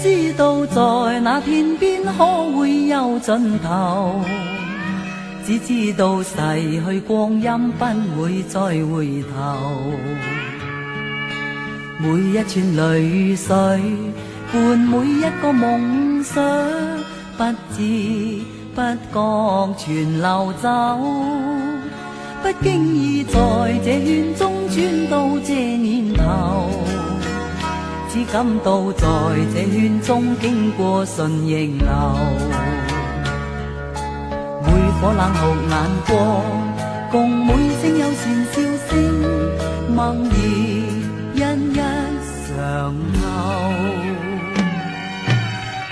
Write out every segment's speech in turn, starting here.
知道在那天边可會有盡頭，只知道逝去光陰不會再回頭。每一串淚水伴每一個夢想，不知不覺全流走。不經意在這圈中轉到這年頭，只感到在這圈中經過順逆流。每顆冷酷眼光，共每聲友善笑聲，默然一一嘗透。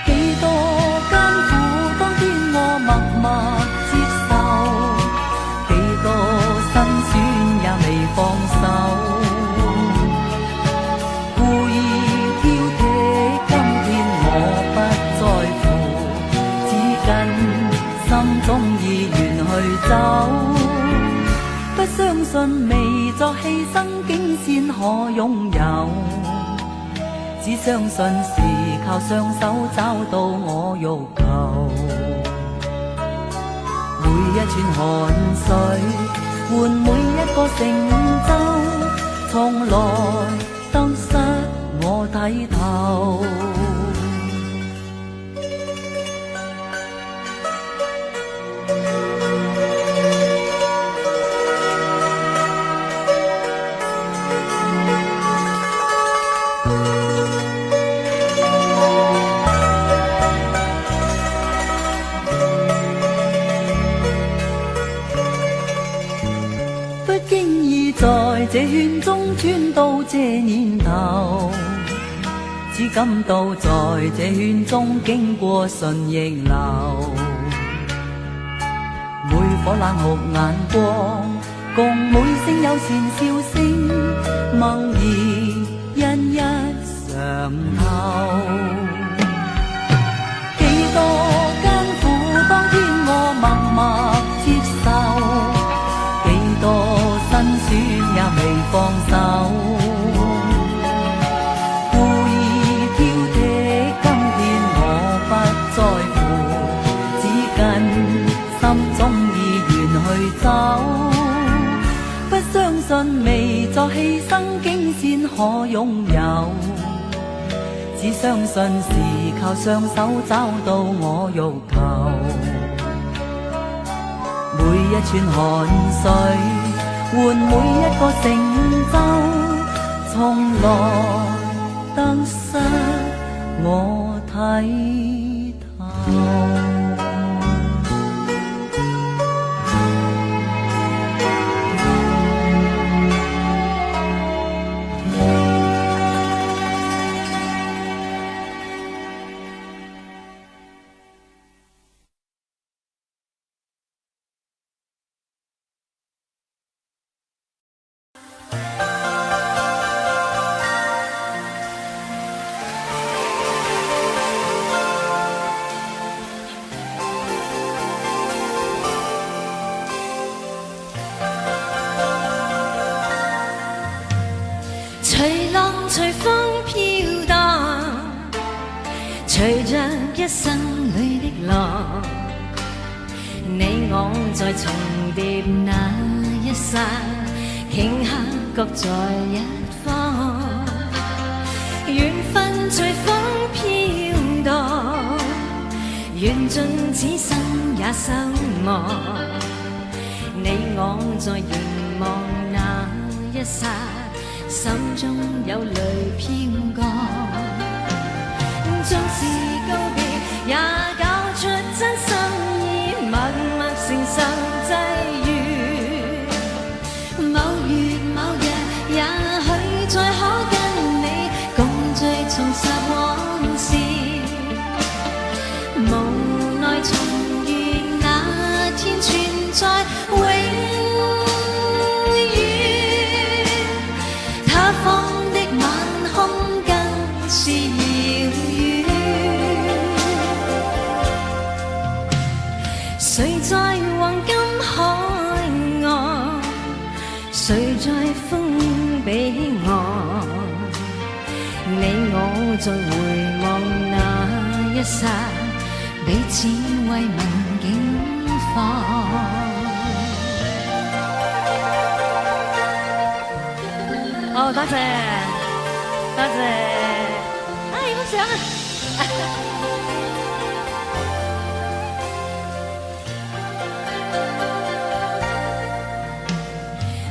幾多艱苦，當天我默默接受，幾多辛酸也未放手。故意挑剔，今天我不在乎，只緊心中意願去走。不相信未作犧牲竟先可擁有，只相信是靠雙手找到我欲求。每一串汗水換每一個成就，從來得失我睇透。在這圈中轉到這年頭，只感到在這圈中經過順逆流。每顆冷酷眼光，共每聲友善笑聲，默然一一嘗透。幾多艱苦，當天我默默接受，幾多辛酸也未放手。故意挑剔，今天我不在乎，只緊心中意願去走。不相信未作犧牲竟先可擁有，只相信是靠雙手找到我欲求。每一串汗水換每一個成就，從來得失我睇透。隨浪隨風飄蕩，隨着一生裏的浪，你我在重疊那一剎，頃刻各在一方。緣分隨風飄蕩，緣盡此生也守望。你我在凝望那一剎，心中有淚飄降，縱是告別也搞出真心意，默默承受際遇。某月某日，也許再可跟你共聚重拾往事，無奈重遇那天存在永方的晚空更是遙遠，誰在黃金海岸，誰在風彼岸，你我在回望那一剎，彼此為民警防。好，多謝，多謝。影張相啊！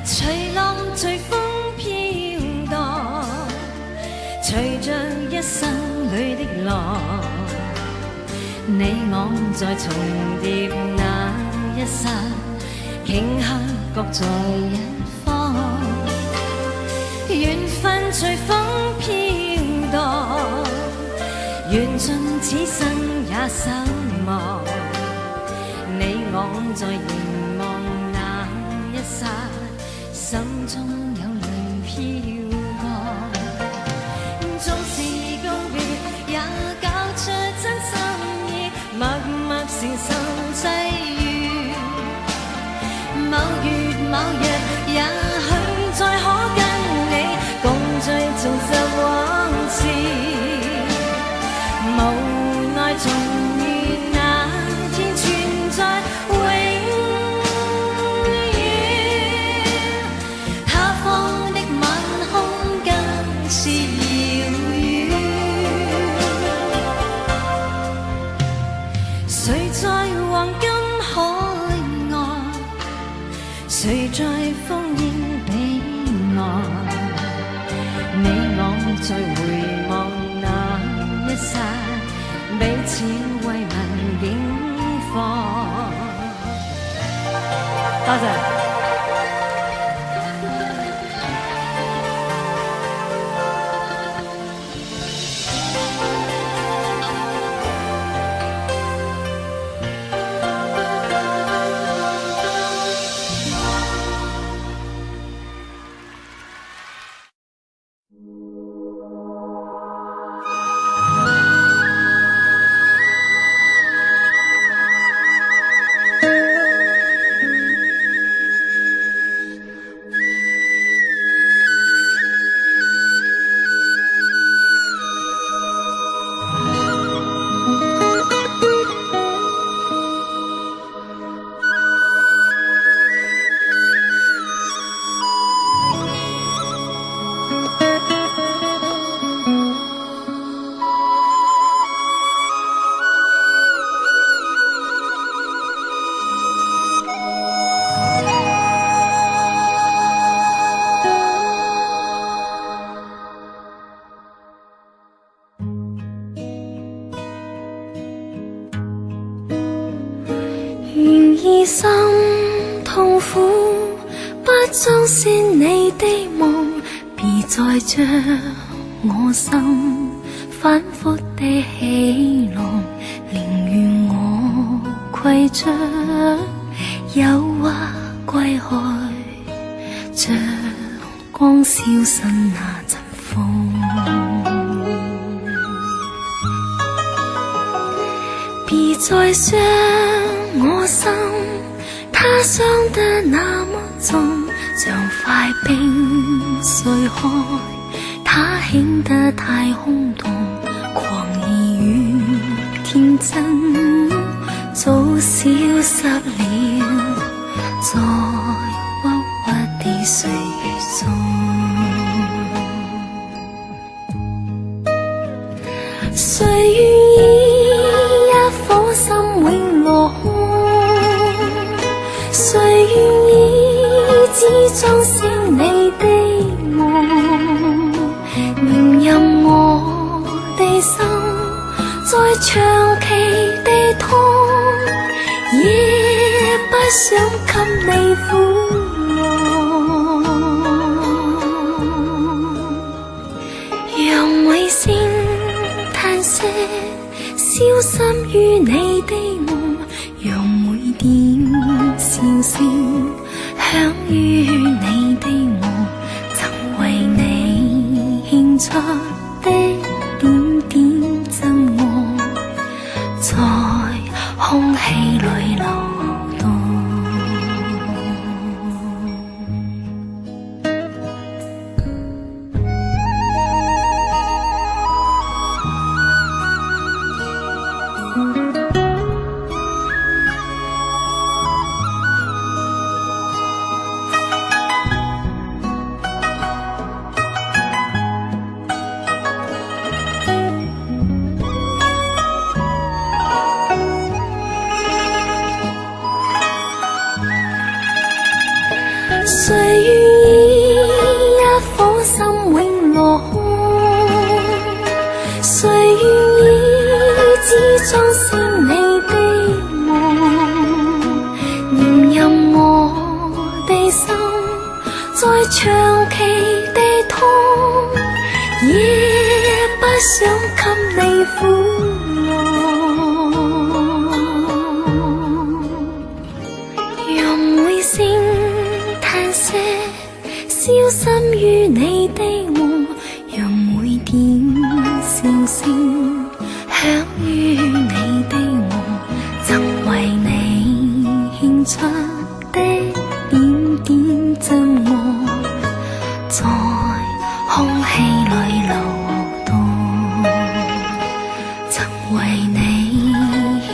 隨浪隨風飄蕩，隨着一生裏的浪，你我在重疊那一剎，頃刻各在一方。緣分隨風飄蕩，緣盡此生也守望。你我在凝望那一剎，心中有淚飄過。縱是告別，也交出真心意，默默承受際遇。某月某日，也許再可跟你共聚重拾往事。無奈重遇那天存在永遠，他方的晚空更是遙遠。誰在黃金海岸，誰在烽煙彼岸？你我在回望那一剎，彼此為民警防。多謝。心痛苦，不裝飾你的夢，別再將我心反覆的起浪，寧願我攜着憂鬱歸去，像光消失那陣風。別再傷我心，它傷得那麼重，像塊冰碎開，它顯得太空洞，狂意與天真早消失了，在鬱鬱的歲月中。誰願意一顆心永落空？誰願意只裝飾你的夢？任任我的心再長期地痛，也不想給你苦惱。讓尾聲嘆息消失於你的夢，讓每點笑聲響於你的夢，曾為你獻出的點點真愛，在空氣裏流動。谁愿意一颗心永落空？谁愿意只装饰你的梦？念任我的心再長期地痛，也不想給你苦惱。讓每聲嘆息消失於你的夢，讓每點笑聲響於你的夢，曾為你獻出的點點真愛，在空氣裏流動，曾為你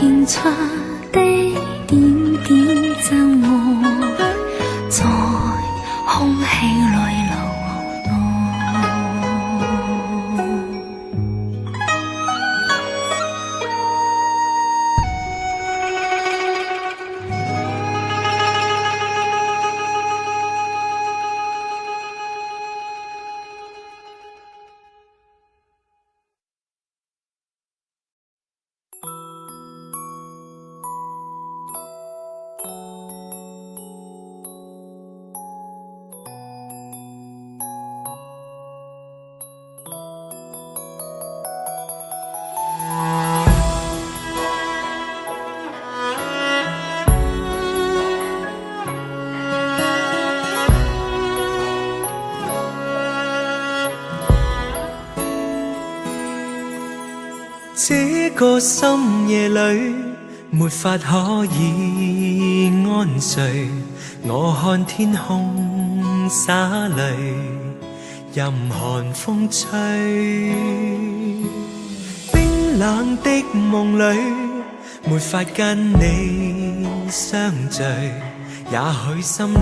獻出的點點真愛，在空氣裏流動。這個深夜裏，沒法可以安睡。我看天空灑淚，任寒風吹。冰冷的夢裏，沒法跟你相聚。也許心裏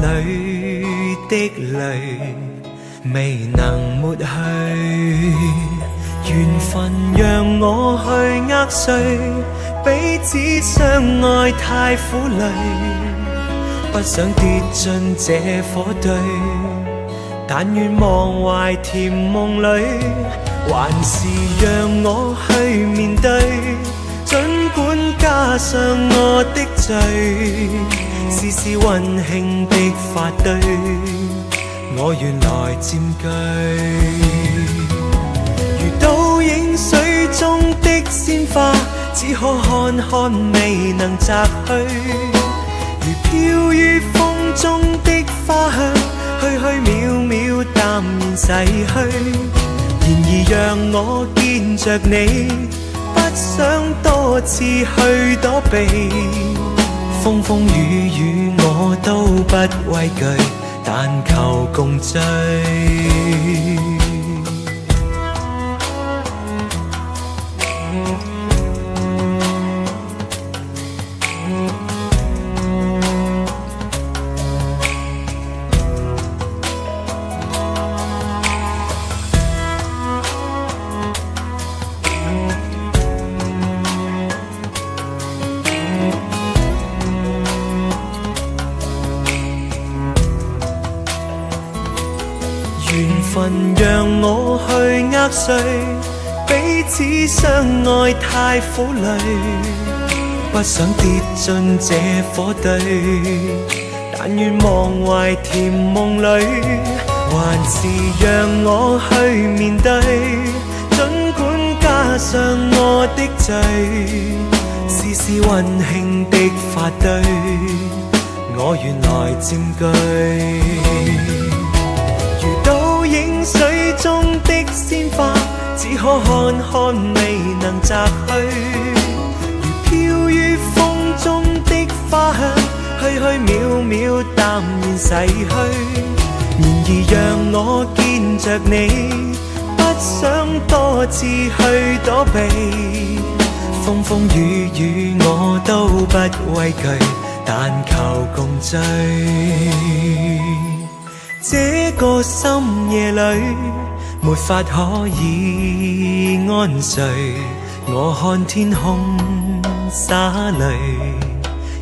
的淚，未能抹去。緣分讓我去握碎，彼此相愛太苦累，不想跌進這火堆，但願忘懷甜夢裏，還是讓我去面對，儘管加上我的罪，試試溫馨的發堆，我願來佔據。倒影水中的鮮花，只可看看未能摘去，如飄於風中的花香，虛虛渺渺淡然逝去。然而讓我見着你，不想多次去躲避，風風雨雨我都不畏懼，但求共醉。緣分讓我去握碎，彼此相愛太苦累，不想跌進這火堆，但願忘懷甜夢裏，還是讓我去面對，儘管加上我的罪，試試溫馨的發堆，我願來佔據。倒影水中的鮮花，只可看看未能摘去，如飄於風中的花香，虛虛渺渺淡然逝去。然而讓我見着你，不想多次去躲避，風風雨雨我都不畏懼，但求共醉。這個深夜裏，沒法可以安睡。我看天空灑淚，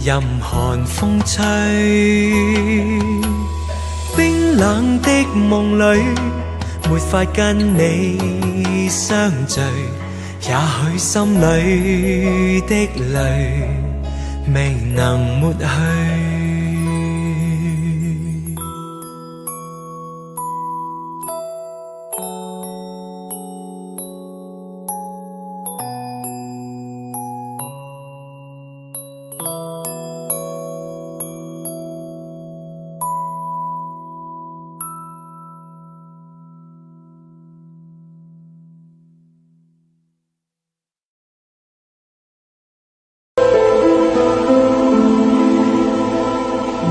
任寒風吹。冷的夢裏，沒法跟你相聚，也許心裏的淚未能抹去。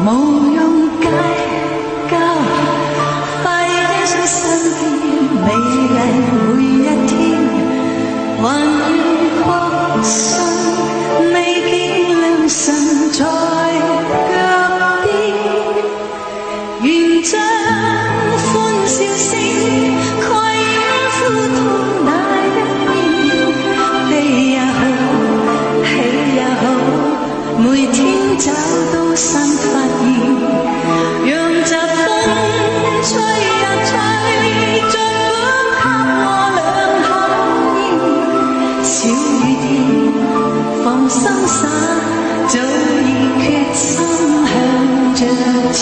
無用計較，快啲在身邊，美麗每一天，還願確信未見良辰在腳邊，願將歡笑聲蓋掩苦痛那一面，悲也好，喜也好，每天找到新發現，讓疾風吹呀吹，儘管給我兩口煙，小雨天放心灑，早已決心向着前。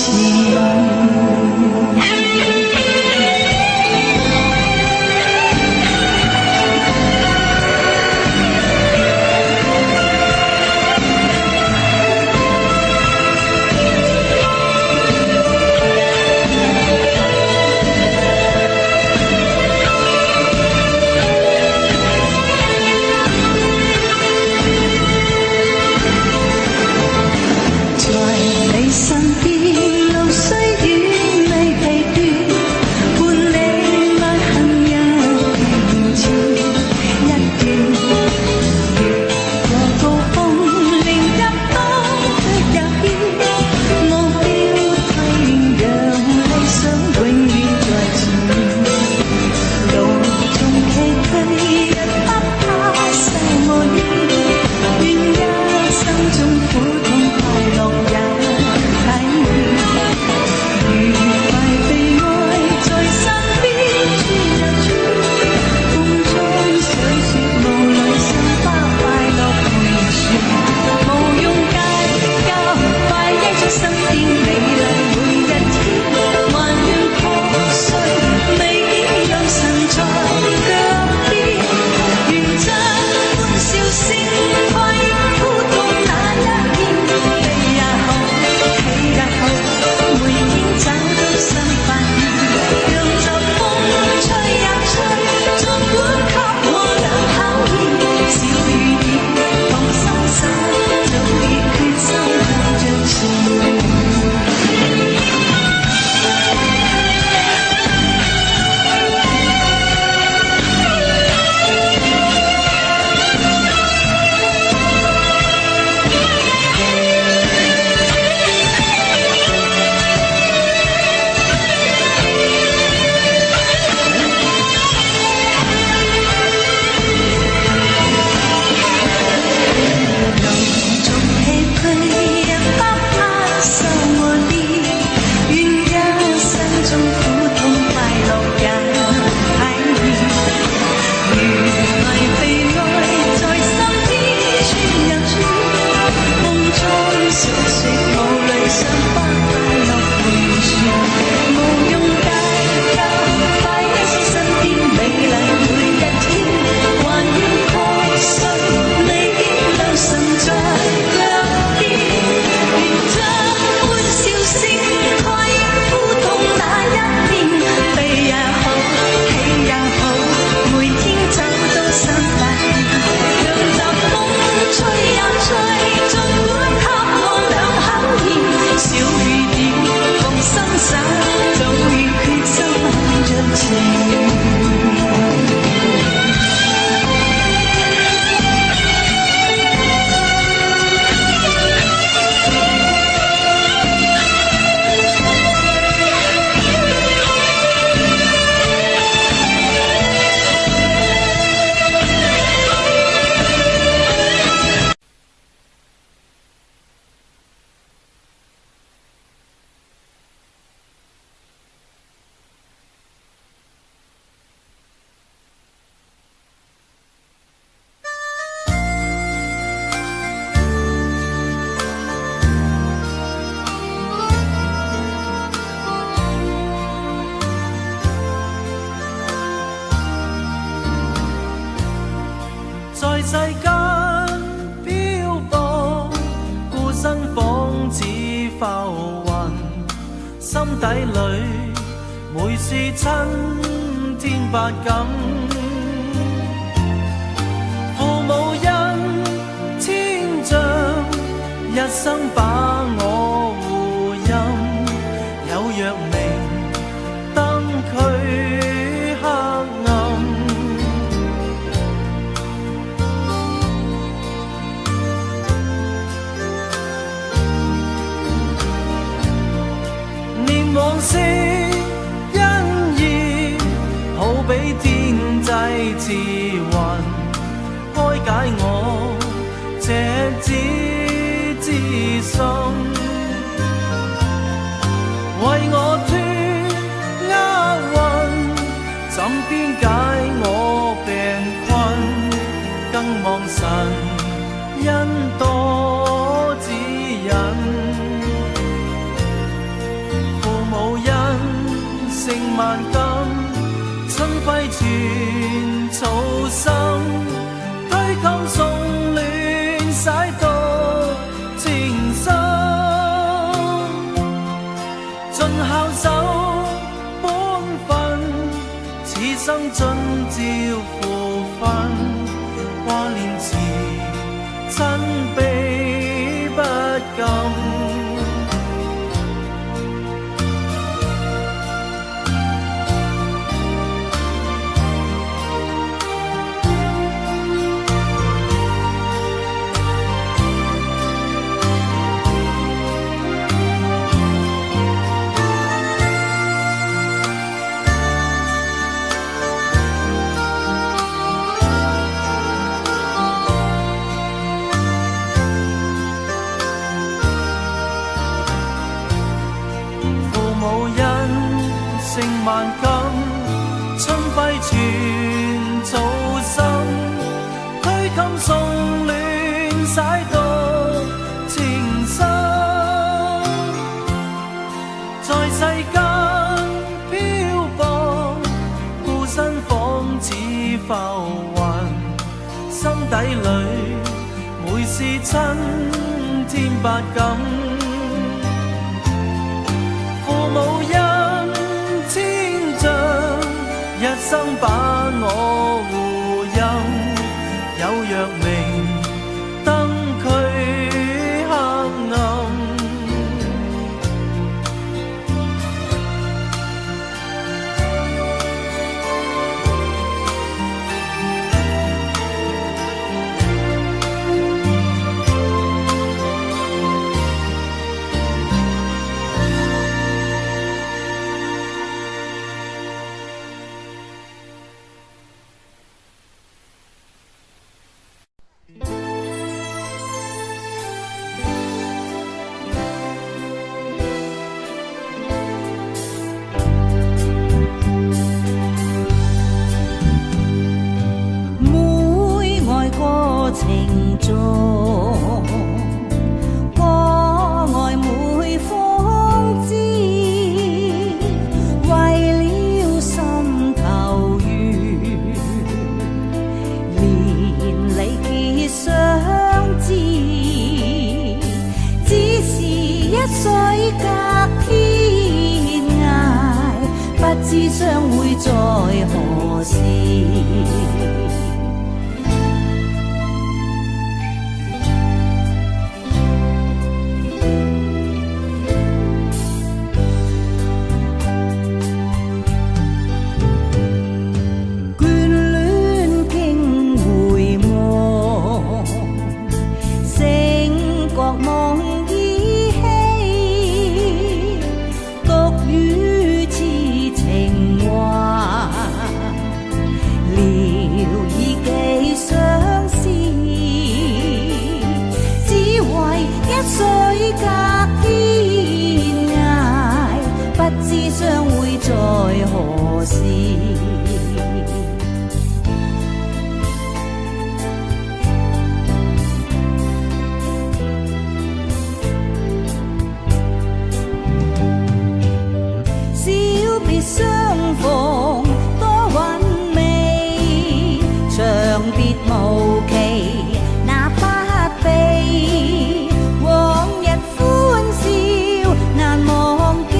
心底里每是親天百感。父母恩千丈，一生把我護蔭，有若明燈驅黑暗。念往昔恩義，好比天際慈雲，開解我這子之心，為我脱厄運，怎邊解我病困，更望神恩多指引。父母恩勝萬金，春暉傳草生，推襟送暖洗到情深，盡孝守本分，此生盡照父分，掛念時親悲不禁。勝萬金，春暉傳草生，推襟送暖洗到情深，在世間漂泊，孤身仿似浮雲，心底裏每是親天百感。父母恩千丈，一生把我護蔭，有若明燈驅黑暗。情重，過愛每方知，為了心頭緣，連理結相知，只是一水隔天涯，不知相會在何時。相會在何時？小別相逢多韻味，長別無期那不避，往日歡笑難忘記。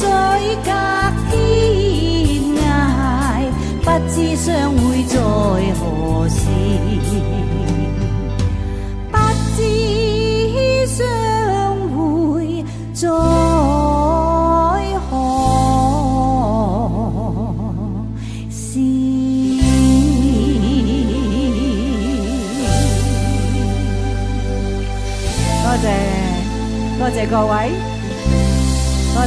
水隔天涯，不知相會在何時，不知相會在何時。多謝各位，多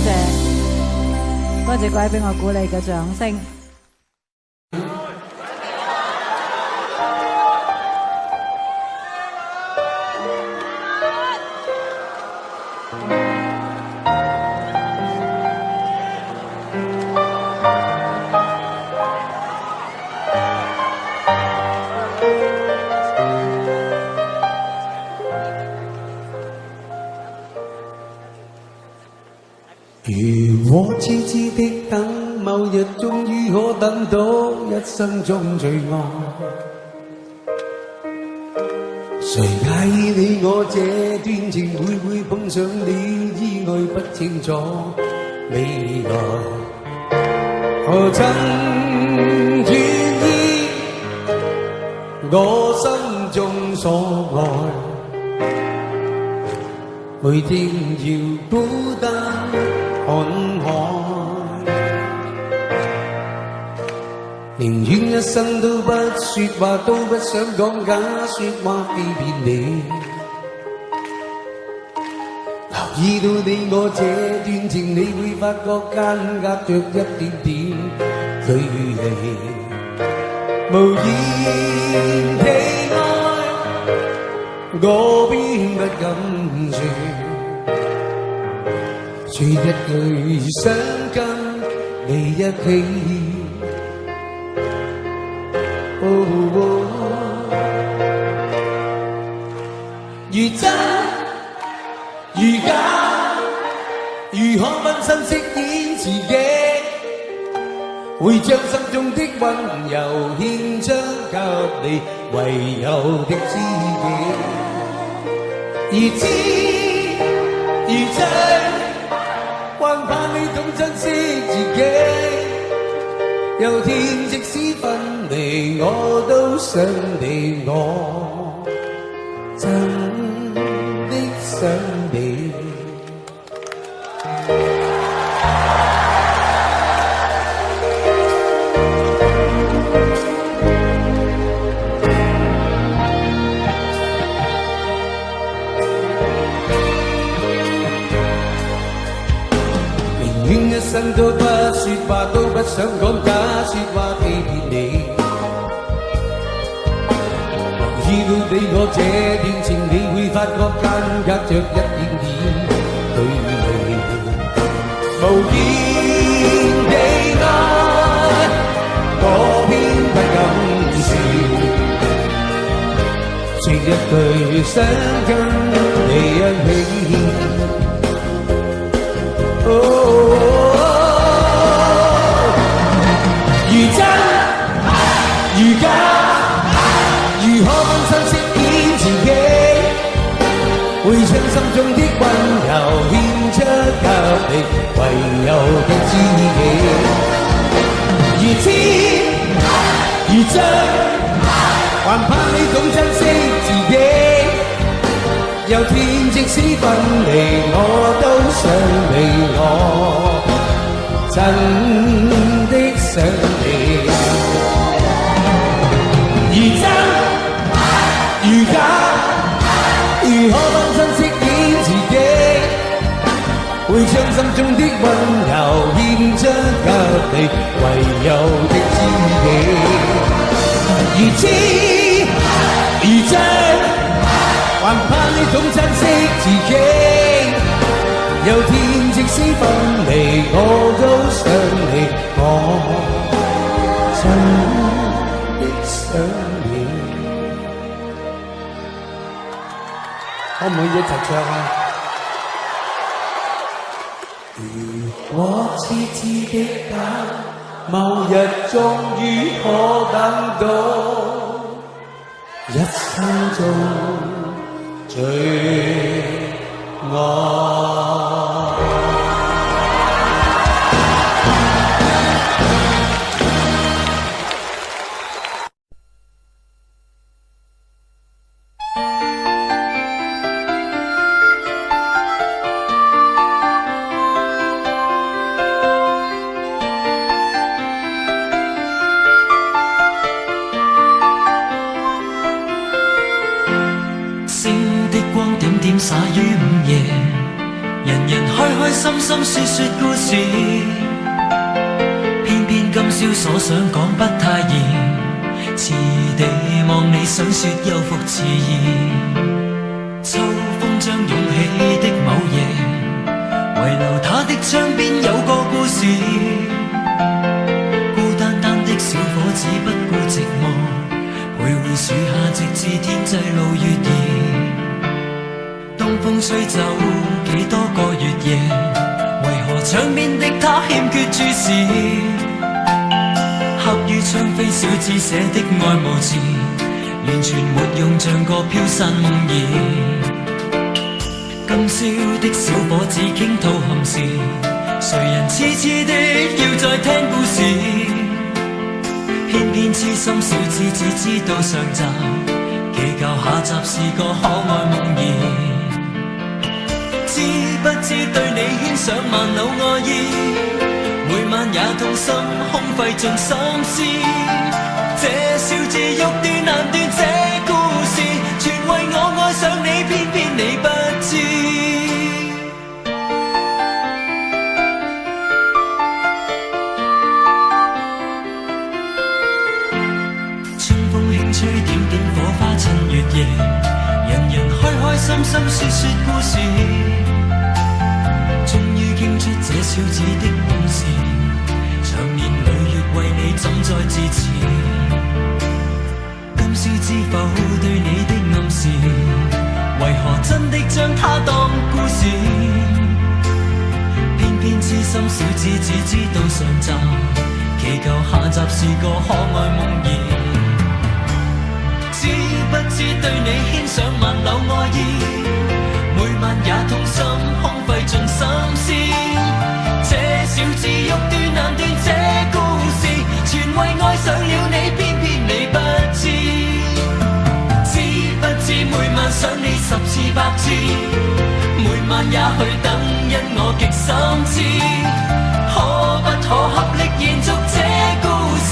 謝各位俾我鼓勵嘅掌聲。如我痴痴的等，某日終於可等到一生中最愛。誰介意你我這段情會唔會碰上了意外，不清楚未來。何曾願意我心中所愛，每天要孤單看海，寧願一生都不說話，都不想講假說話欺騙你。留意到你我這段情，你會發覺間隔着一點點距離，無言地愛，我邊不敢說。說一句想跟你一起，如真如假，如何分身飾演自己，會將心中的溫柔獻出給你，唯有的知己。如知如醉，還盼你懂珍惜自己，有天即使分離，我都想你，我真的想你。願一生都不說話，都不想講假說話欺騙你。留意到你我這段情，你會發覺間隔着一點點距離，無言地愛，我偏不敢說，說一句想跟你一起。如真如假，如何分身飾演自己，會將心中的溫柔獻出給你，唯有的知己。如痴如醉，還盼你懂珍惜自己，有天即使分離，我都想你，我真的想你。如真如假，如何分身飾演自己，會將心中的溫柔獻出給你，唯有的知己。如痴如醉，還盼你懂珍惜自己，有天即使分離，我都想你，我真的想你。可唔可以一齊唱啊？如果痴痴的等，某日終於可等到一生中最愛。灑於午夜，人人開開心心說說故事，偏偏今宵所想講不太易，遲地望你想說又復遲疑。秋風將湧起的某夜，遺留他的窗邊有個故事，孤單單的小伙子不顧寂寞，徘徊樹下直至天際露月兒。東風吹走幾多個月夜，為何窗邊的他欠缺注視？刻於窗扉小字寫的愛無詞，完全沒用，像個飄散夢兒。今宵的小伙子傾吐憾事，誰人痴痴的要再聽故事？偏偏痴心小子只知道上集，祈求下集是個可愛夢兒。知不知對你牽上萬縷愛意，每晚也痛心空費盡心思。這小字欲斷難斷，這故事全為我愛上你，偏偏你不知。春風輕吹點點火花襯月夜，人人開開心心說說故事，終於傾出這小子的往事，長年累月為你怎再自持？今宵知否對你的暗示，為何真的將它當故事？偏偏痴心小子只知道上集，祈求下集是個可愛夢兒。知不知對你牽上萬縷愛意，每晚也痛心空費盡心思。這小字欲斷難斷，這故事全為愛上了你，偏偏你不知。知不知每晚想你10次100次，每晚也去等，因我極心知。可不可合力延續這故事，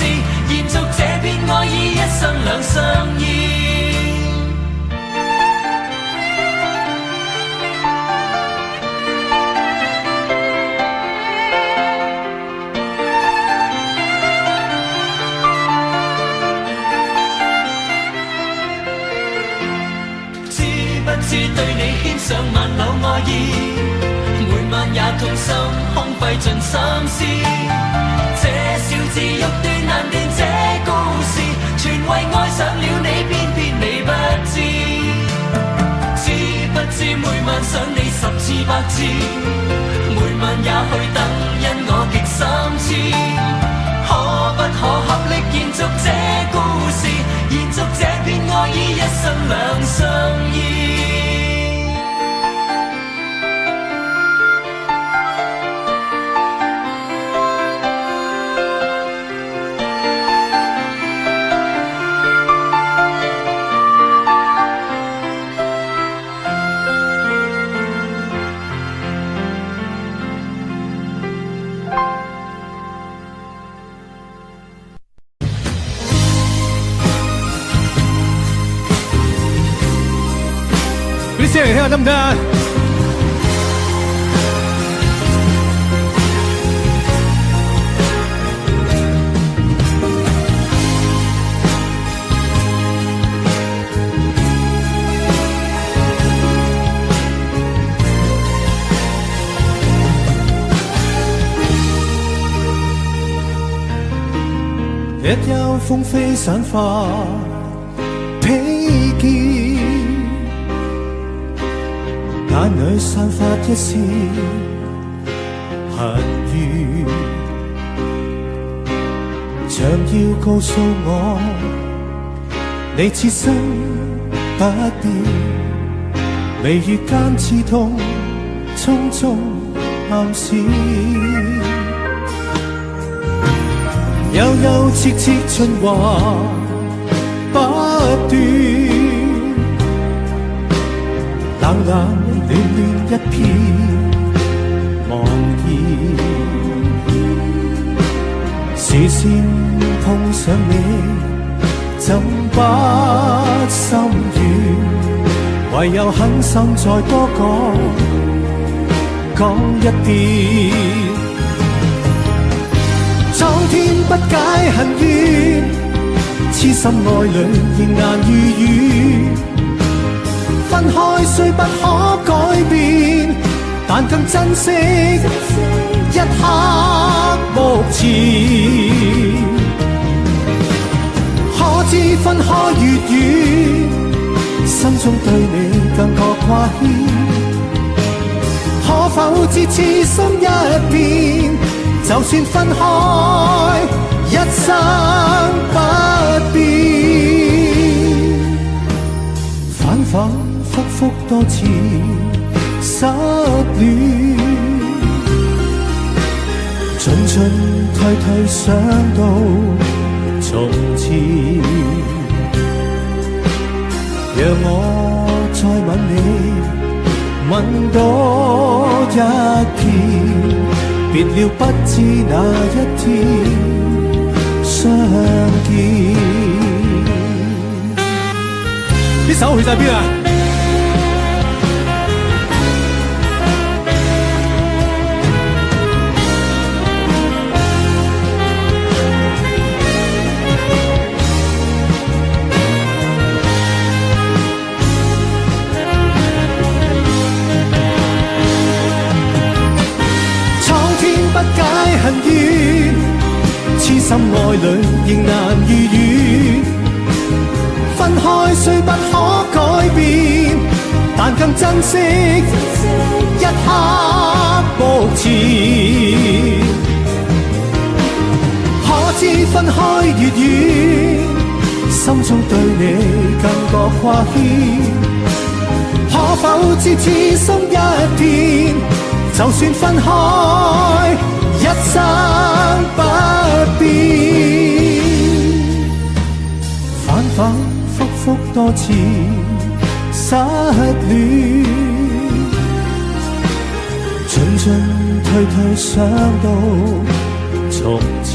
延續這片愛意，一生兩相依。知對你牽上萬縷愛意，每晚也痛心空費盡心思。這小字欲斷難斷，這故事全為愛上了你，偏偏你不知。知不知每晚想你10次100次，每晚也去等，因我極心知。可不可合力延續這故事，延續這片愛意，一生兩相依。啲聲嚟聽下得唔得啊？日有風飛散花披肩，眼裏散發一絲恨怨，像要告訴我，你此生不變，眉宇間刺痛，匆匆暗閃。悠悠切切循環不斷，冷冷暖暖一片茫然。視線碰上你，怎不心軟？唯有狠心再多講一啲。蒼天不解恨怨，痴心愛侶仍難預語。分開雖不可改變，但更珍惜一刻目前。可知分開越遠，心中對你更覺掛牽。可否知痴心一片，就算分開，一生不變。反反复复多次失戀，進進退退想到從前。讓我再吻你，吻多一遍，別了不知哪一天相見。啲手去晒邊啊？恨怨，痴心愛侶仍難預語。分開雖不可改變，但更珍惜一刻目前。可知分開越遠，心中對你更覺掛牽。可否知痴心一片，就算分開，一生不變。反反复复多次失戀，進進退退想到從前。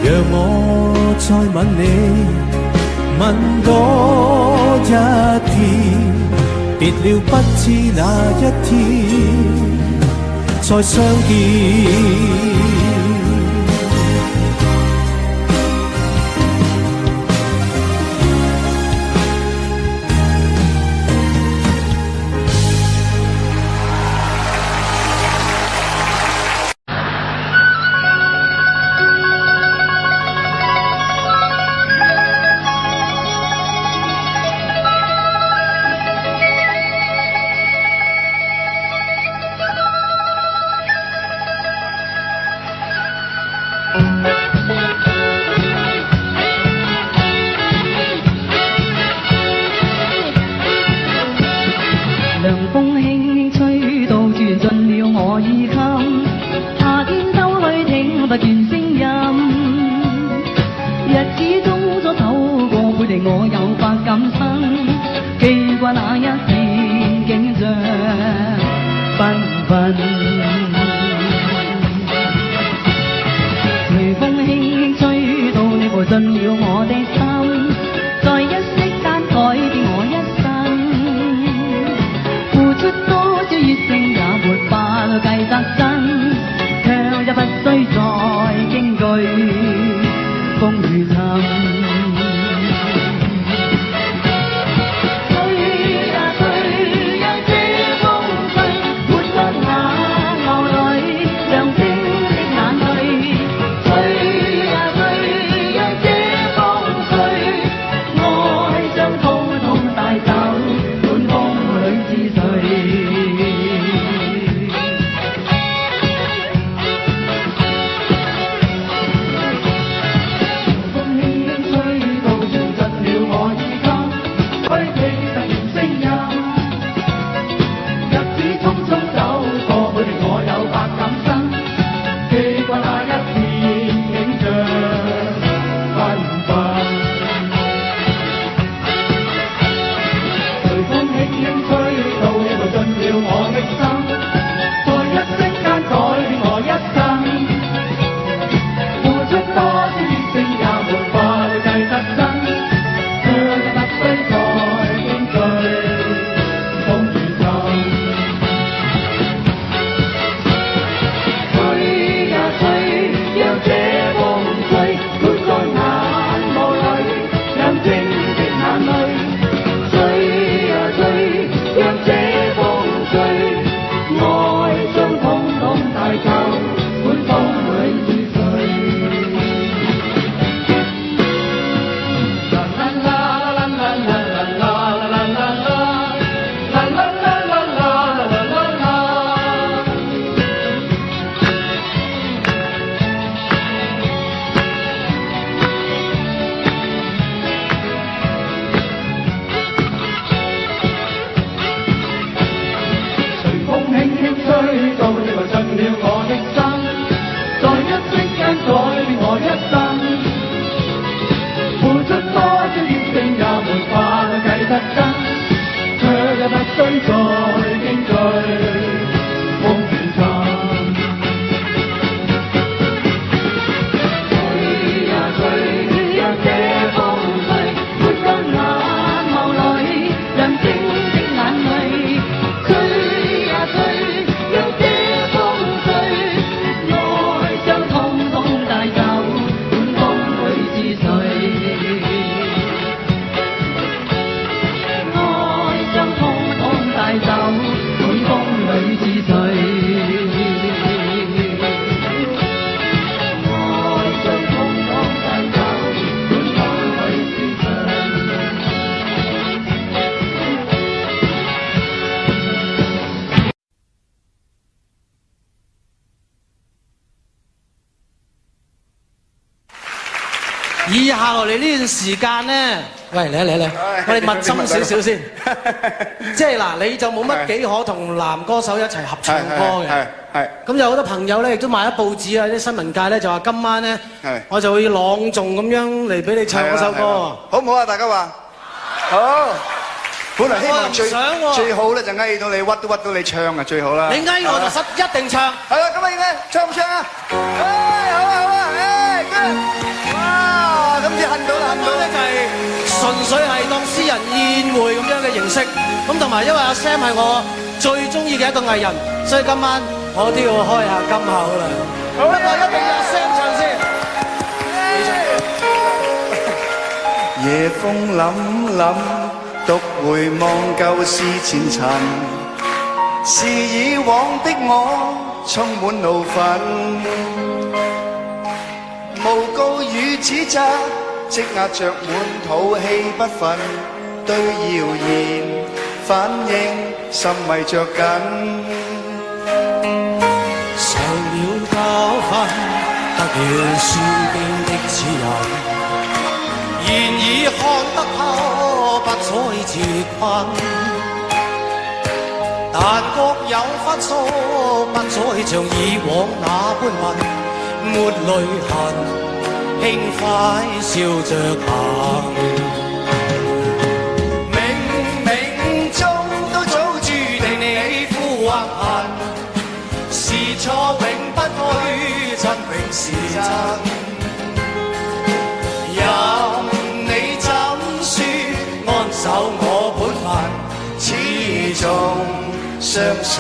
讓我再吻你，吻多一遍，別了不知哪一天再相見。以下落嚟呢段時間咧，喂嚟，我哋密心少少先。即係嗱，你就冇乜幾可同男歌手一齊合唱歌嘅。係。咁有好多朋友咧，亦都買咗報紙啊，啲新聞界咧就話今晚咧，我就會朗誦咁樣嚟俾你唱嗰首歌。好唔好啊？大家話好。本來希望最好咧就翳到你屈都屈到你唱啊，最好啦。你翳我就一定唱。係啦，咁啊應該唱唔唱啊？好啊，good！ 哇，今次恨到啦，恨到咧就係純粹係當私人宴會咁樣嘅形式。咁同埋因為阿 Sam 係我最中意嘅一個藝人，所以今晚我都要開下金口啦。不過一定要阿 Sam 唱先。夜風凜凜，獨回望舊事前塵，是以往的我充滿怒憤，無告與指責，積壓着滿肚氣不忿，對謠言反應心迷着緊。受了教訓，得了書經的指引，然而看得透，不再自困。但各有分數，不再像以往那般問，沒淚痕，輕快笑着行。冥冥中都早注定你負或恨，是錯永不對，真永是真。任你怎說，安守我本分，始終相信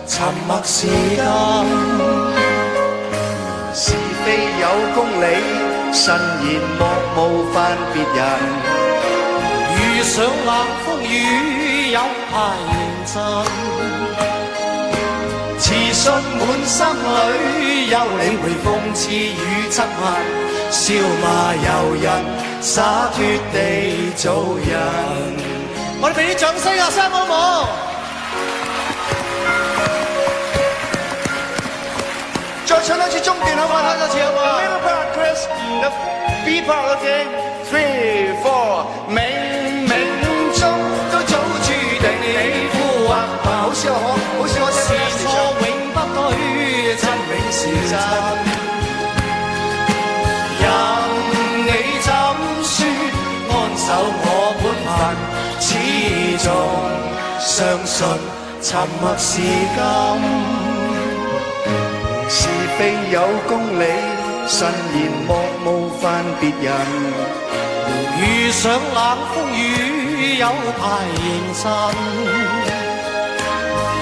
沉默是金。是非有公理，慎言莫冒犯別人。遇上冷風雨，有排認真。自信滿心裏，有理會諷刺與質問，笑罵由人，灑脱地做人。我哋俾啲掌聲啊，Sam好唔好？再唱多次中段好唔好？唱多次好唔好 ？Middle part, Chris. The B part, okay. 3, 4. 冥冥中都早注定你負或恨，好似我是錯永不對，真永是真。任你怎說，安守我本分，始終相信沉默是金。是非有公理，慎言莫冒犯別人。遇上冷風雨，有排認真。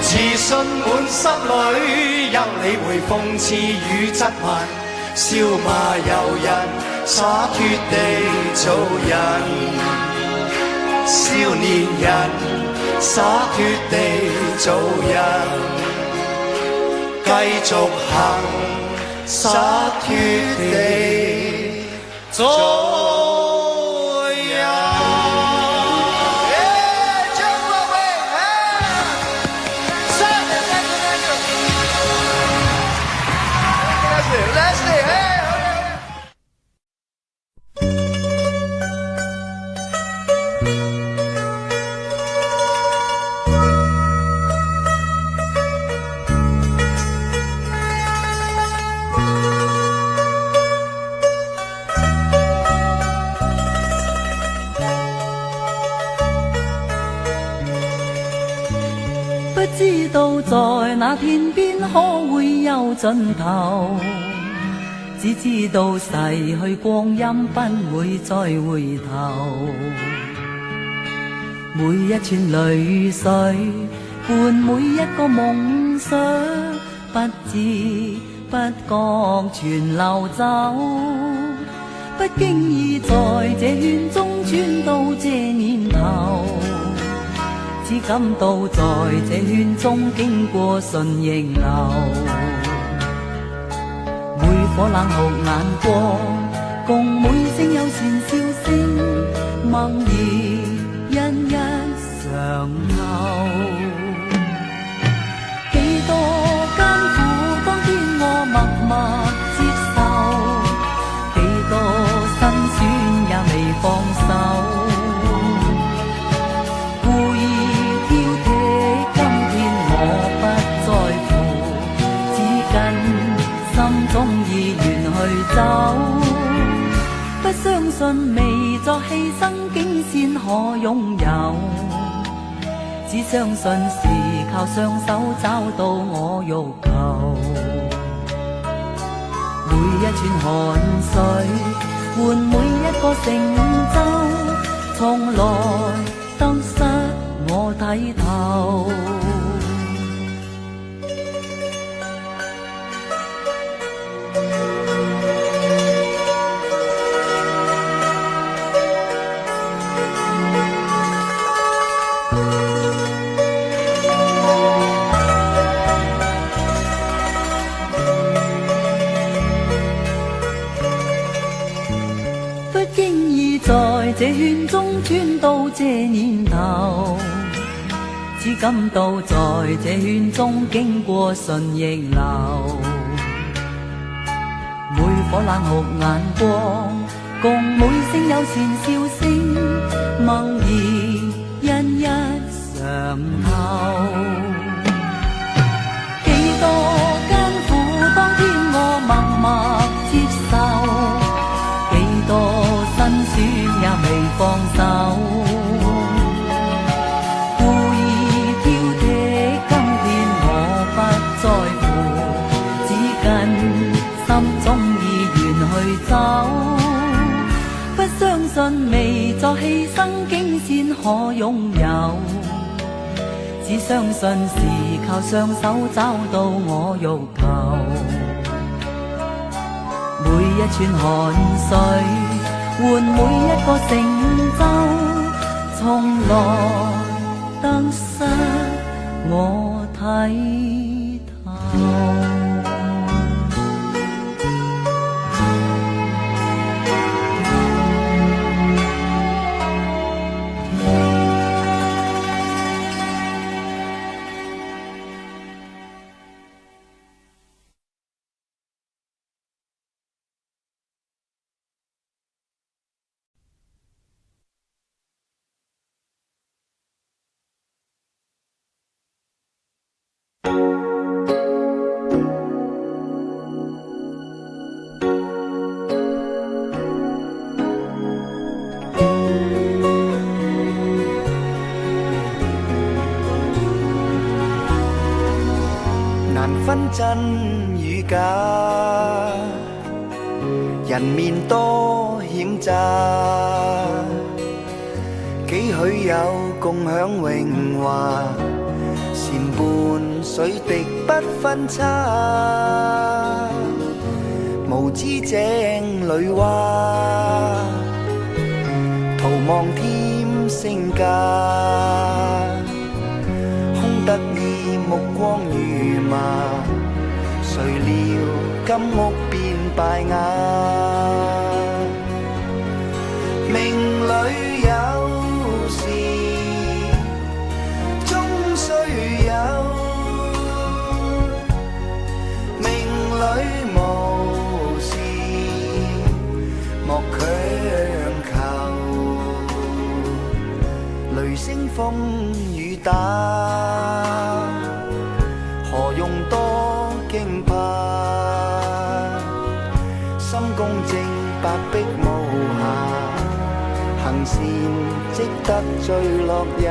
自信滿心裏，有理會諷刺與質問，笑罵由人，灑脱地做人。少年人，灑脱地做人。繼續行，灑脱地做人。不知道在那天邊可會有盡頭，只知道逝去光陰不會再回頭。每一串淚水伴每一個夢想，不知不覺全流走，不經意在這圈中轉到這年頭，只感到在這圈中經過順逆流，每顆冷酷眼光，共每聲友善笑聲，默然一一常留。幾多艱苦，當天我默默接受，幾多辛酸。近，心中意願去走。不相信未作犧牲，竟先可擁有。只相信是靠雙手找到我欲求。每一串汗水換每一個成就，從來得失我睇透。在這圈中轉到這年頭，只感到在這圈中經過順逆流。每顆冷酷眼光，共每聲友善笑聲，默然一一嘗透。幾多艱苦，當天我默默接受，幾多辛酸也未放手，故意挑剔，今天我不在乎，只跟心中意願去走。不相信未作犧牲，竟先可擁有。只相信是靠雙手找到我欲求。每一串汗水換每一個成就，從來得失我睇透。分真與假，人面多險詐，幾許有共享榮華，善伴水滴不分差，無知井裏蛙，徒望添聲價，空得意目光如麻，誰料金屋變敗瓦。命裏有時終須有，命裏無時莫強求。雷聲風雨打，何用多驚怕？心公正，白璧無瑕，行善積得最樂也。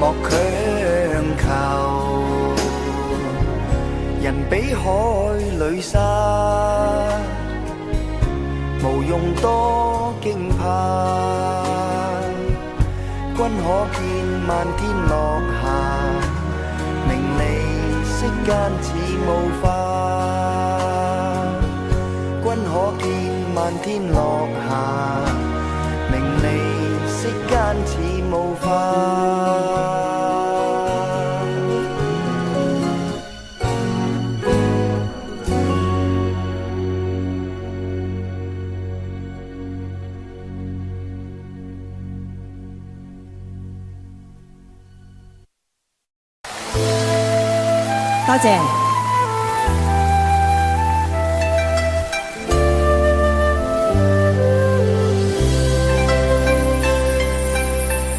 莫強求，人比海裏沙，無用多驚怕。君可見漫天落霞，名利息間似霧化。君可見漫天落霞，名利息間似霧化。多謝。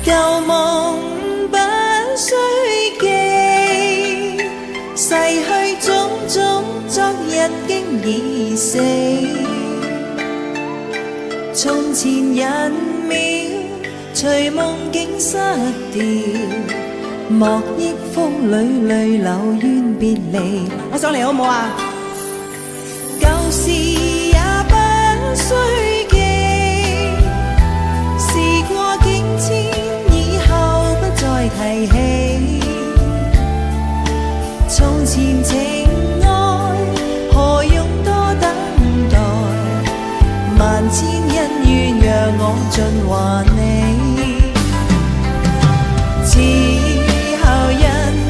舊夢不須記，逝去種種，昨日經已死。從前人秒，隨夢境失掉。莫憶風裏淚流怨別離，我上嚟好唔好啊？舊事也不須記，時過境遷，以後不再提起。從前情愛，何用多等待？萬千恩怨讓我盡還你。人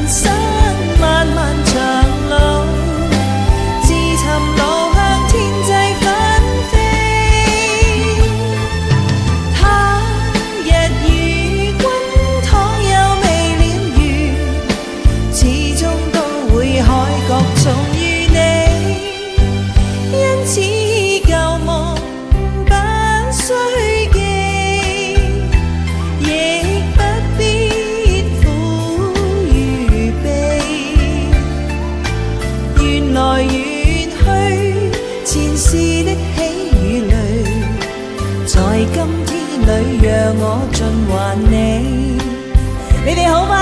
生漫漫長路，自尋路向天際紛飛。他日與君倘有未了緣，始終都會海角重遇你。因此舊夢不須記，亦不必來遠去，前世的喜與淚，在今天裏讓我盡還你。你哋好嗎？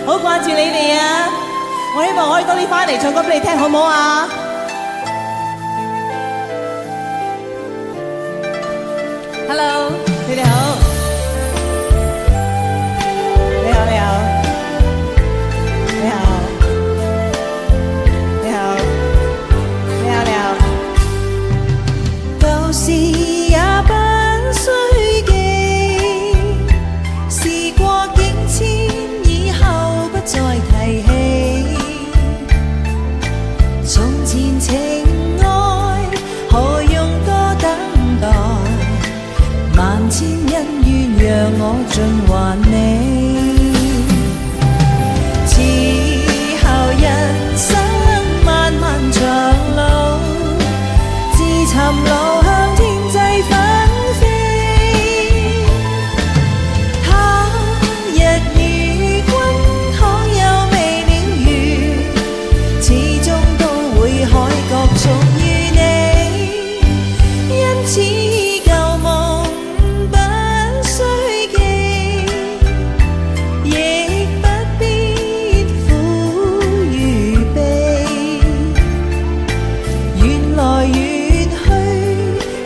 好掛住你哋啊！我希望可以多啲返嚟唱歌俾你聽，好唔好啊 ？Hello， 你哋好，你好，你好，你好。舊事也不須記，時過境遷，以後不再提起。從前情愛，何用多等待？萬千恩怨讓我盡還你。此後人生漫漫長路，自尋路向天際紛飛。他日與君倘有未了緣，始終都會海角重遇你。因此舊夢不須記，亦不必苦與悲。緣來緣去，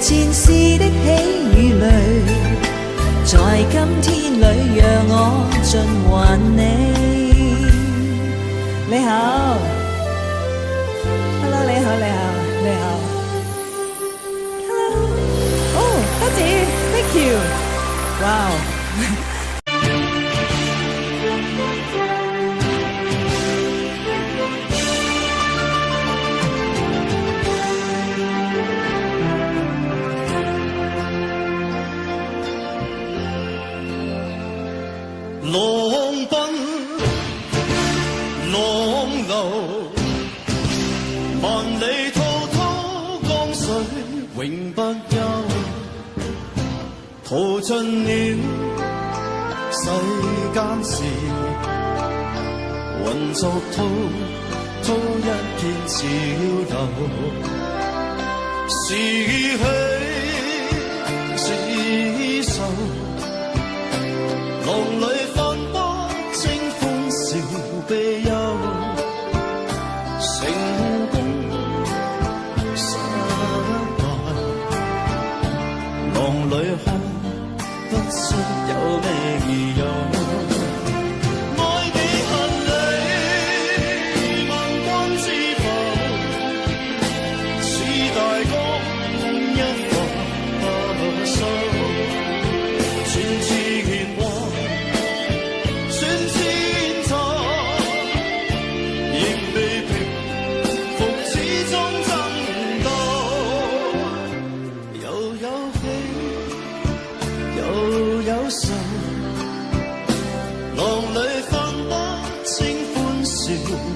前世的喜與淚，在今天裏讓我盡還你。你好 ，Hello， 你好，你好，你好 ，Hello， 哦，多謝 ，Thank you， 哇、wow 浪奔浪流，萬里滔滔江水永不休。淘盡了世間事，混作滔滔一片潮流。是喜是愁，浪裏翻波，清歡笑悲憂，成功失敗，浪裏看不清需有咩理由？愛你恨你，問君知否？似大江一發數，轉似鉛華，轉似煙塵，仍未平復，始終爭鬥。又有喜，又有愁，浪裏分不清歡笑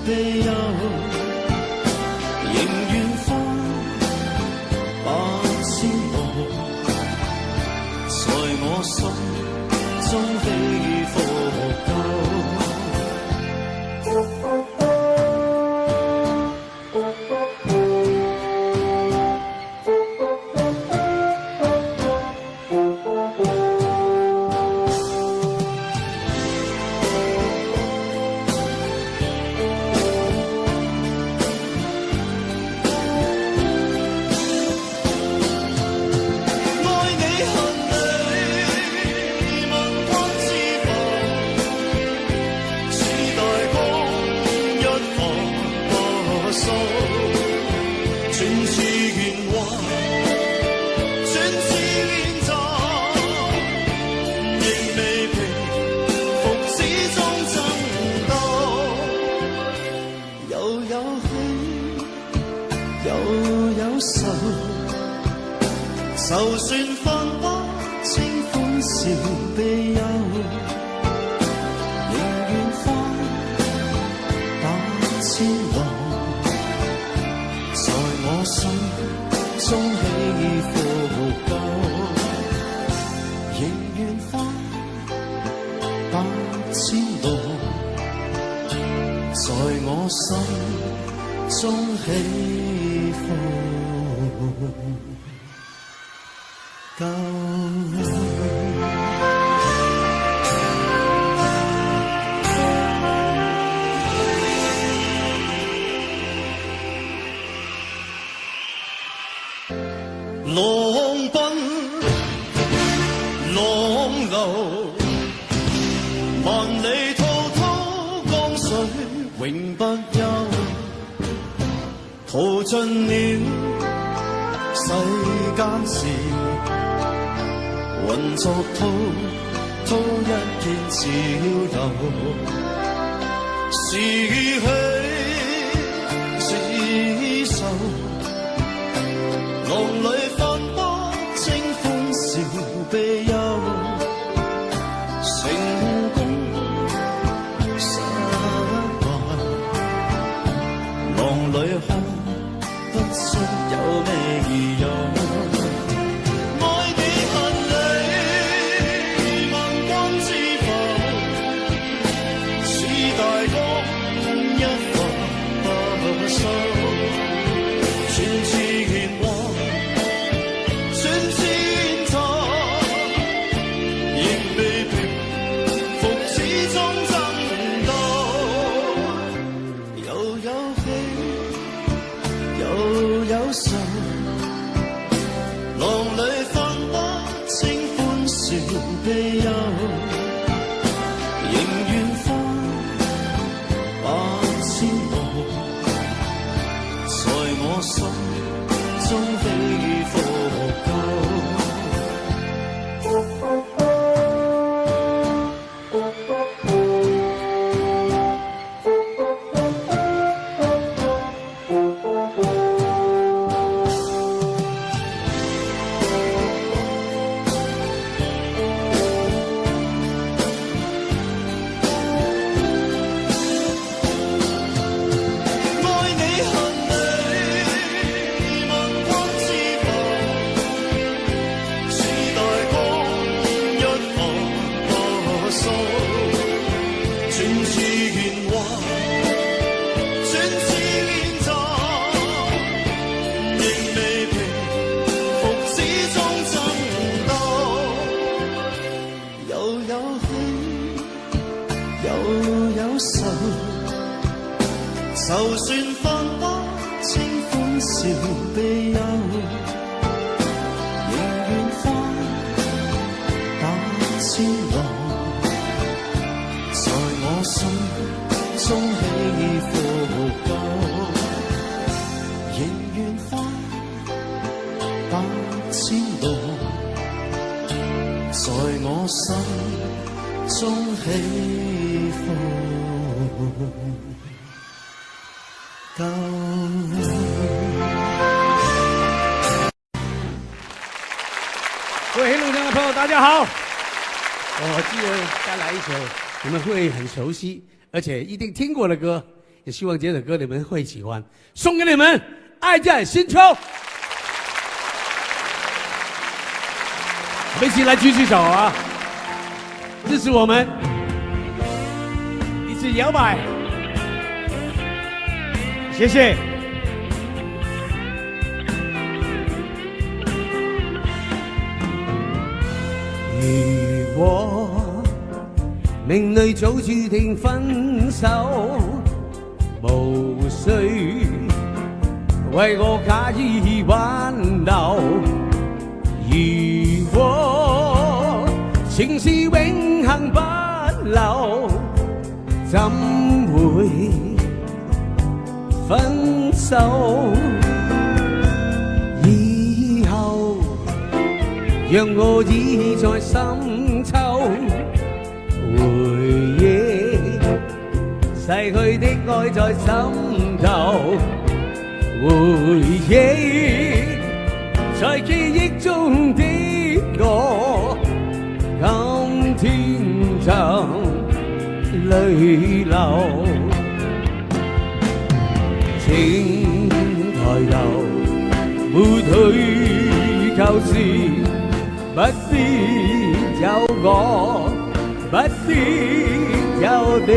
悲憂，仍願翻百千步，在我心中起伏夠。就算分不清歡笑悲憂，仍願翻百千浪，在我心中起伏夠，仍願翻百千浪，在我心中起伏夠。浪奔浪流，萬里滔滔江水永不休，淘盡了世間事，混作滔滔一片潮流，是喜是愁，浪裏分不清歡笑悲憂，成功失敗，浪裏看不出有咩意由。浪裏分不清歡笑悲憂，仍願翻百千步，在我心中起伏夠。就算分不清歡笑悲憂，仍願翻百千仙浪，在我心中起伏夠，仍願翻8000度，在我心中起伏夠。各位黑龙江的朋友，大家好！我记得再来一首你们会很熟悉，而且一定听过的歌，也希望这首歌你们会喜欢，送给你们《爱在深秋》。我们一起来举起手啊，支持我们，一起摇摆，谢谢。如果命裏早注定分手，無需為我假意挽留。如果情是永恆不留，怎會分手？以後讓我倚在深秋，回憶逝去的愛在心頭，回憶在記憶中的我，今天就淚流。請抬頭，沒退舊時，不必有我，不必有你。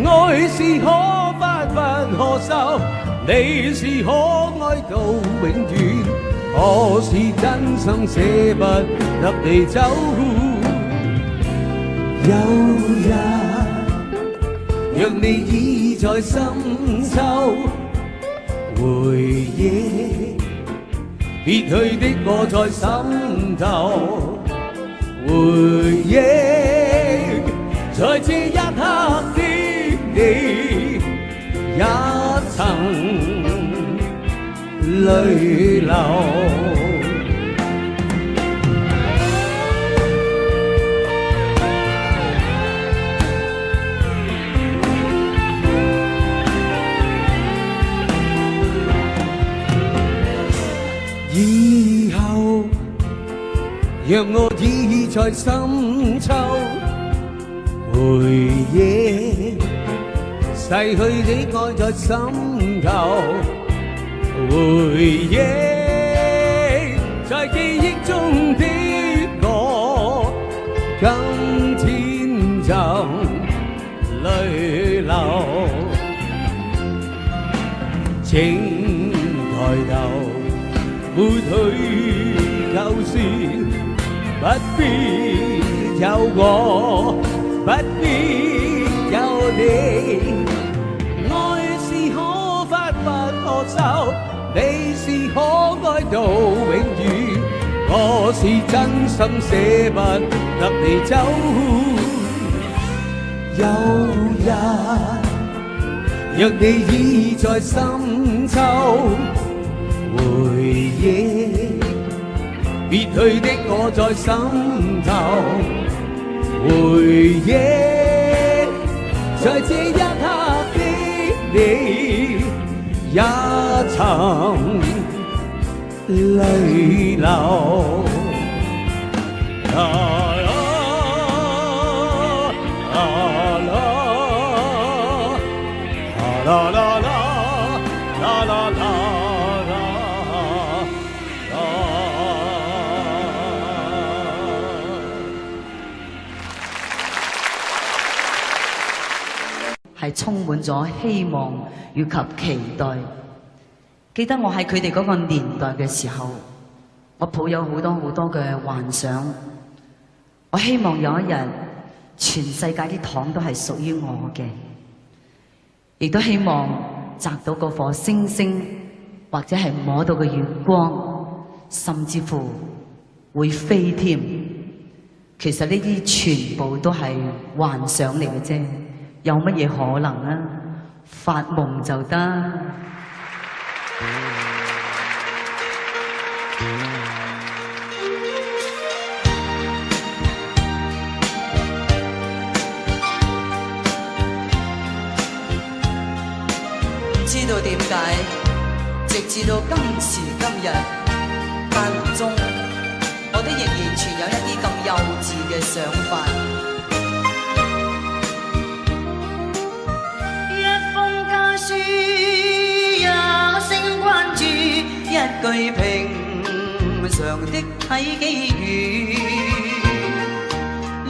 愛是可發不可收，你是可愛到永遠，我是真心捨不得你走。有日讓你倚在深秋，回憶別去的我在心頭，回憶在這一刻的你，也曾淚流。以後讓我倚在深秋，回憶逝去的愛在心頭，回憶在記憶中的我，今天就淚流。請抬頭，沒退舊時，不必有我，不必有你。愛是可發不可收，你是可愛到永遠，我是真心捨不得你走。有日若你倚在深秋，回憶別去的我在心頭，回憶在這一刻的你，也曾淚流。係充滿咗希望以及期待。記得我喺佢哋嗰個年代嘅時候，我抱有好多好多嘅幻想。我希望有一日，全世界啲糖都係屬於我嘅，亦都希望摘到嗰顆星星，或者係摸到個月光，甚至乎會飛添。其實呢啲全部都係幻想嚟嘅啫，有乜嘢可能啊？發夢就得。知道點解，直至到今時今日，間中我都仍然存有一啲咁幼稚嘅想法。一封家書，一聲關注，一句平常的體機語，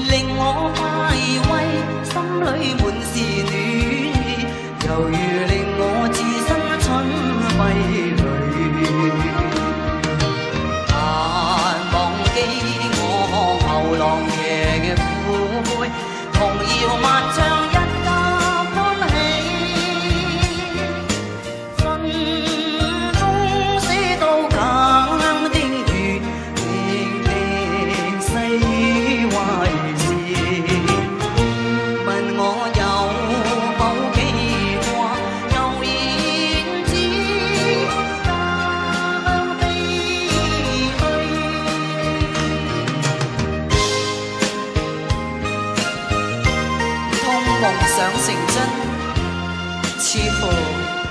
令我快慰，心裏滿是暖意，猶如令我置身春麋裏。難忘記我牛郎騎虎背，童謠萬唱一家歡喜，信中寫到家鄉的語，明明細壞事，問我有否記掛舊燕子，家鄉飛去。當夢想成真，似乎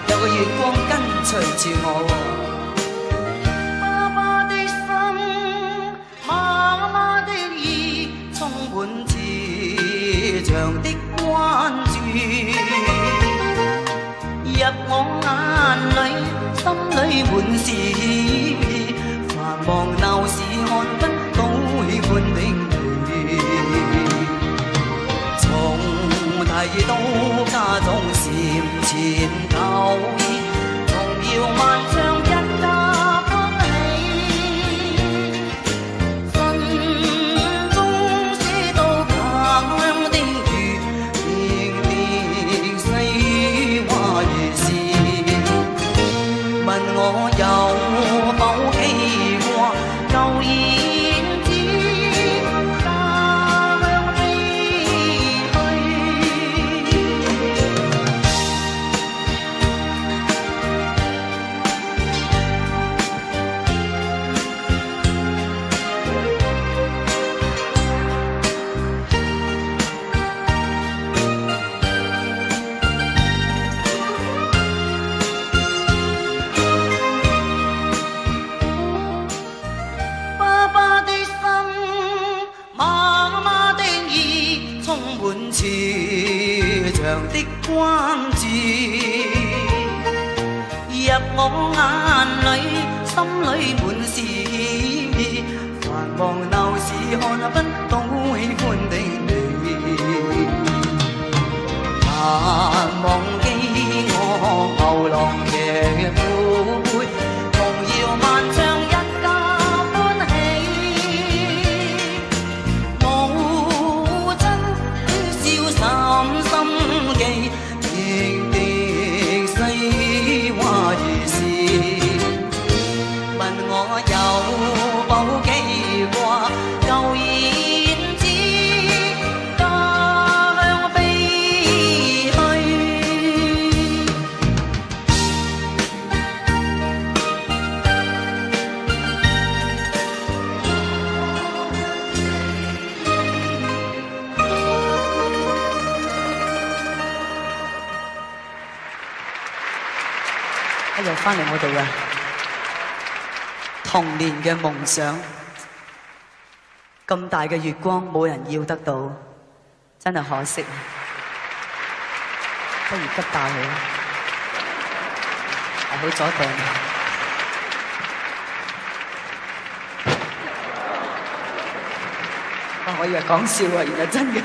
有個月光跟隨住我喎。爸爸的心，媽媽的意，充滿慈祥的關注，入我眼裏，心裏滿是意，繁忙鬧市看不到喜歡的你，從提到家中禪前頭意，童謠萬唱一家歡喜，信中寫到家鄉的語，明明細話如是，問我有否記掛舊燕子，家鄉飛爸爸的心，媽媽的意，充滿慈祥的關注，入我眼裏，心裏滿是意，繁忙鬧市看不到喜歡的你，難忘記我牛郎騎虎背，童謠萬唱一家歡喜，母親的笑深深記，明明細話如是，問我有否記掛舊燕子，家鄉飛去。一日翻嚟我哋啊，童年嘅夢想，咁大嘅月光冇人要得到，真係可惜。不如吉爆佢啦，係好阻埞。我以為講笑啊，原來真嘅。